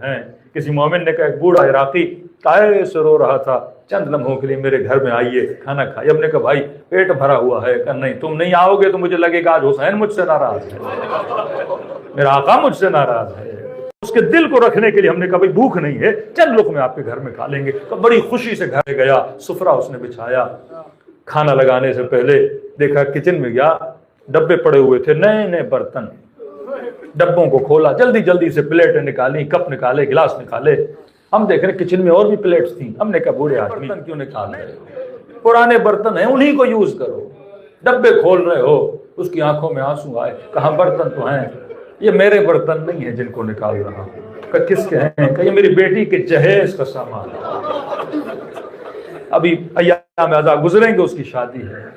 ہیں۔ کسی مومن نے کہا ایک بوڑھا عراقی کائے سے رو رہا تھا، چند لمحوں کے لیے میرے گھر میں آئیے کھانا کھائیے۔ ہم نے کہا بھائی پیٹ بھرا ہوا ہے، کہ نہیں تم نہیں آؤ گے تو مجھے لگے گا آج حسین مجھ سے ناراض ہے، میرا آقا مجھ سے ناراض ہے۔ اس کے دل کو رکھنے کے لیے ہم نے کہا بھائی بھوک نہیں ہے، چند لقمے آپ کے گھر میں کھا لیں گے۔ تو بڑی خوشی سے گھر گیا، سفرہ اس نے بچھایا۔ کھانا لگانے سے پہلے دیکھا کچن میں گیا، ڈبے پڑے ہوئے تھے، نئے نئے برتن، ڈبوں کو کھولا، جلدی جلدی سے پلیٹیں نکالی، کپ نکالے، گلاس نکالے۔ ہم دیکھ رہے کچن میں اور بھی پلیٹس تھیں۔ ہم نے کہا بوڑھے آدمی برتن کیوں نکال رہے ہو؟ پرانے برتن ہیں انہی کو یوز کرو، ڈبے کھول رہے ہو۔ اس کی آنکھوں میں آنسو آئے، کہا برتن تو ہیں، یہ میرے برتن نہیں ہیں جن کو نکال رہا ہوں۔ کہا کس کے ہیں؟ کہ یہ میری بیٹی کے جہیز کا سامان ہے، ابھی ایام اعزا گزریں گے، اس کی شادی ہے۔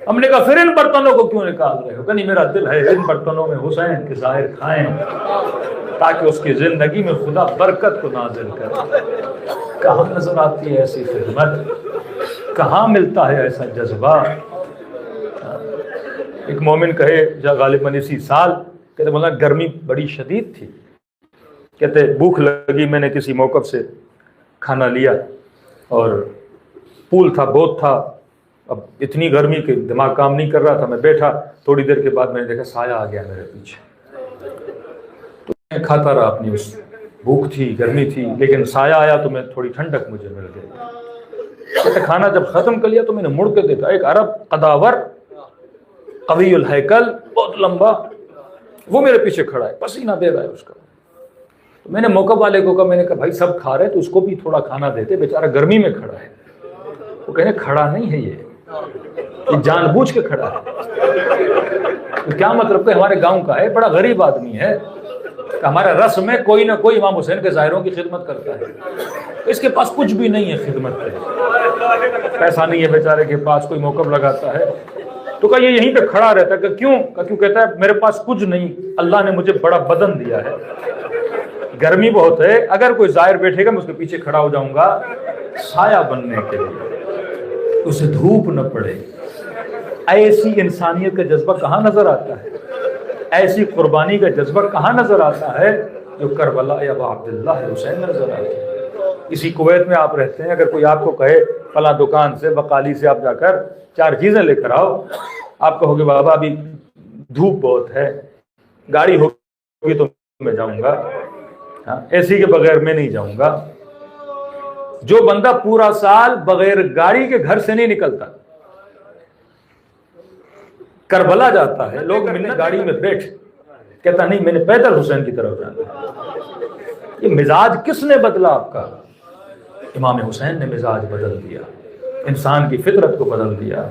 ہم نے کہا پھر ان برتنوں کو کیوں نکال رہے ہو؟ کہ نہیں میرا دل ہے ان برتنوں میں حسین کے ظاہر کھائیں تاکہ اس کی زندگی میں خدا برکت کو نازل کرے۔ کہاں نظر آتی ہے ایسی خدمت، کہاں ملتا ہے ایسا جذبہ؟ ایک مومن کہے غالباً اسی سال، کہتے مولانا گرمی بڑی شدید تھی، کہتے بھوک لگی، میں نے کسی موقف سے کھانا لیا اور پول تھا، بوت تھا، اب اتنی گرمی کہ دماغ کام نہیں کر رہا تھا، میں بیٹھا، تھوڑی دیر کے بعد میں نے دیکھا سایہ آ گیا میرے پیچھے، تو میں کھاتا رہا اپنی، اس بھوک تھی، گرمی تھی، لیکن سایہ آیا تو میں تھوڑی ٹھنڈک مجھے مل گئی۔ کہتے کھانا جب ختم کر لیا تو میں نے مڑ کے دیکھا، ایک عرب قداور قوی الہیکل، بہت لمبا، وہ میرے پیچھے کھڑا ہے، پسینہ بہ رہا ہے اس کا۔ تو میں نے موقع والے کو کہا، میں نے کہا بھائی سب کھا رہے تو اس کو بھی تھوڑا کھانا دیتے، بیچارہ گرمی میں کھڑا ہے۔ وہ کہنے کھڑا نہیں ہے یہ جان بوجھ کے کھڑا ہے۔ تو کیا مطلب کہ ہمارے گاؤں کا ہے، بڑا غریب آدمی ہے، کہ ہمارے رسم میں کوئی نہ کوئی امام حسین کے ظاہروں کی خدمت کرتا ہے، اس کے پاس کچھ بھی نہیں ہے خدمت کا، پیسہ نہیں ہے بیچارے کے پاس، کوئی موقف لگاتا ہے تو کہا یہ یہیں پہ کھڑا رہتا ہے۔ کہ کیوں؟ کیوں کہتا ہے میرے پاس کچھ نہیں، اللہ نے مجھے بڑا بدن دیا ہے، گرمی بہت ہے، اگر کوئی زائر بیٹھے گا میں اس کے پیچھے کھڑا ہو جاؤں گا سایہ بننے کے لیے، اسے دھوپ نہ پڑے۔ ایسی انسانیت کا جذبہ کہاں نظر آتا ہے، ایسی قربانی کا جذبہ کہاں نظر آتا ہے جو کربلا یا ابا عبداللہ حسین نظر آتا ہے۔ اسی کویت میں آپ رہتے ہیں، اگر کوئی آپ کو کہے فلاں دکان سے بقالی سے آپ جا کر 4 چیزیں لے کر آؤ، آپ کہو گے بابا ابھی دھوپ بہت ہے، گاڑی ہوگی تو میں جاؤں گا، اے سی کے بغیر میں نہیں جاؤں گا۔ جو بندہ پورا سال بغیر گاڑی کے گھر سے نہیں نکلتا، کربلا جاتا ہے، لوگ ملنے گاڑی میں بیٹھ، کہتا نہیں میں نے پیدل حسین کی طرف جانا۔ یہ مزاج کس نے بدلا آپ کا؟ امام حسین نے مزاج بدل دیا، انسان کی فطرت کو بدل دیا،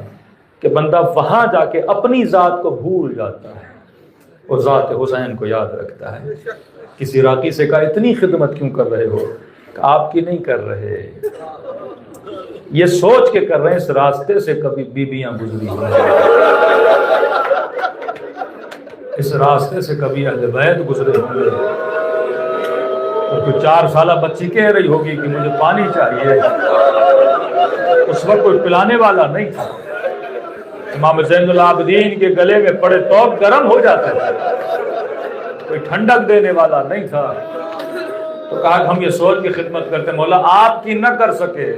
کہ بندہ وہاں جا کے اپنی ذات کو بھول جاتا ہے اور ذات حسین کو یاد رکھتا ہے۔ کسی راقی سے کہا اتنی خدمت کیوں کر رہے ہو؟ کہ آپ کی نہیں کر رہے، یہ سوچ کے کر رہے ہیں اس راستے سے کبھی بیویاں گزری ہوں، اس راستے سے کبھی اہل بیت گزرے ہوں گے، تو 4 سالہ بچی کہہ رہی ہوگی کہ مجھے پانی چاہیے، اس وقت کوئی پلانے والا نہیں تھا، امام زین العابدین کے گلے میں پڑے توپ گرم ہو جاتے تھے، کوئی ٹھنڈک دینے والا نہیں تھا۔ تو کہا کہ ہم یہ سوچ کی خدمت کرتے ہیں، مولا آپ کی نہ کر سکے،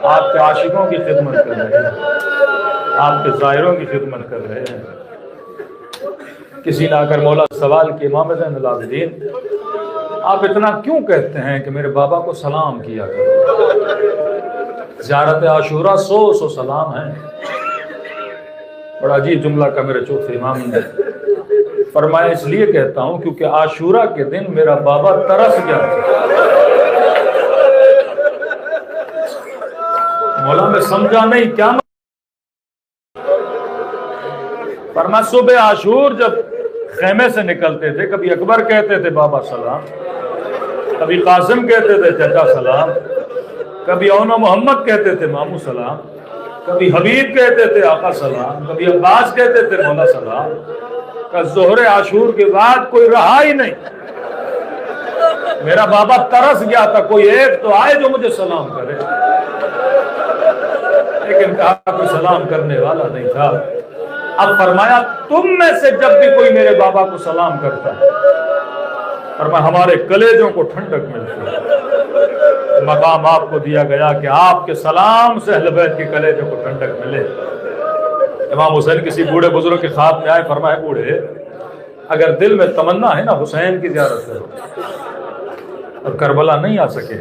آپ کے عاشقوں کی خدمت کر رہے ہیں، آپ کے زائروں کی خدمت کر رہے ہیں۔ کسی نے آ کر مولا سوال کہ امام زین العابدین آپ اتنا کیوں کہتے ہیں کہ میرے بابا کو سلام کیا کرو؟ زیارت عاشورہ 100 سلام ہیں۔ بڑا عجیب جملہ کا میرے چوتھے امام نے فرمایا، اس لیے کہتا ہوں کیونکہ عاشورہ کے دن میرا بابا ترس گیا تھا۔ مولا میں سمجھا نہیں کیا؟ فرمایا صبح عاشور جب خیمے سے نکلتے تھے، کبھی اکبر کہتے تھے بابا سلام، کبھی قاسم کہتے تھے چچا سلام، کبھی اونا محمد کہتے تھے مامو سلام، کبھی حبیب کہتے تھے آقا سلام، کبھی عباس کہتے تھے مولا سلام۔ کہ ظہر عاشور کے بعد کوئی رہا ہی نہیں، میرا بابا ترس گیا تھا کوئی ایک تو آئے جو مجھے سلام کرے، لیکن کہا کوئی سلام کرنے والا نہیں تھا۔ اب فرمایا تم میں سے جب بھی کوئی میرے بابا کو سلام کرتا ہے اور میں ہمارے کلیجوں کو ٹھنڈک ملتی ہے۔ مقام آپ کو دیا گیا کہ آپ کے سلام سے اہل بیت کے کلیجوں کو ٹھنڈک ملے۔ امام حسین کسی بوڑھے بزرگ کے خواب میں آئے، فرمائے بوڑھے اگر دل میں تمنا ہے نا حسین کی زیارت کرو اور کربلا نہیں آ سکے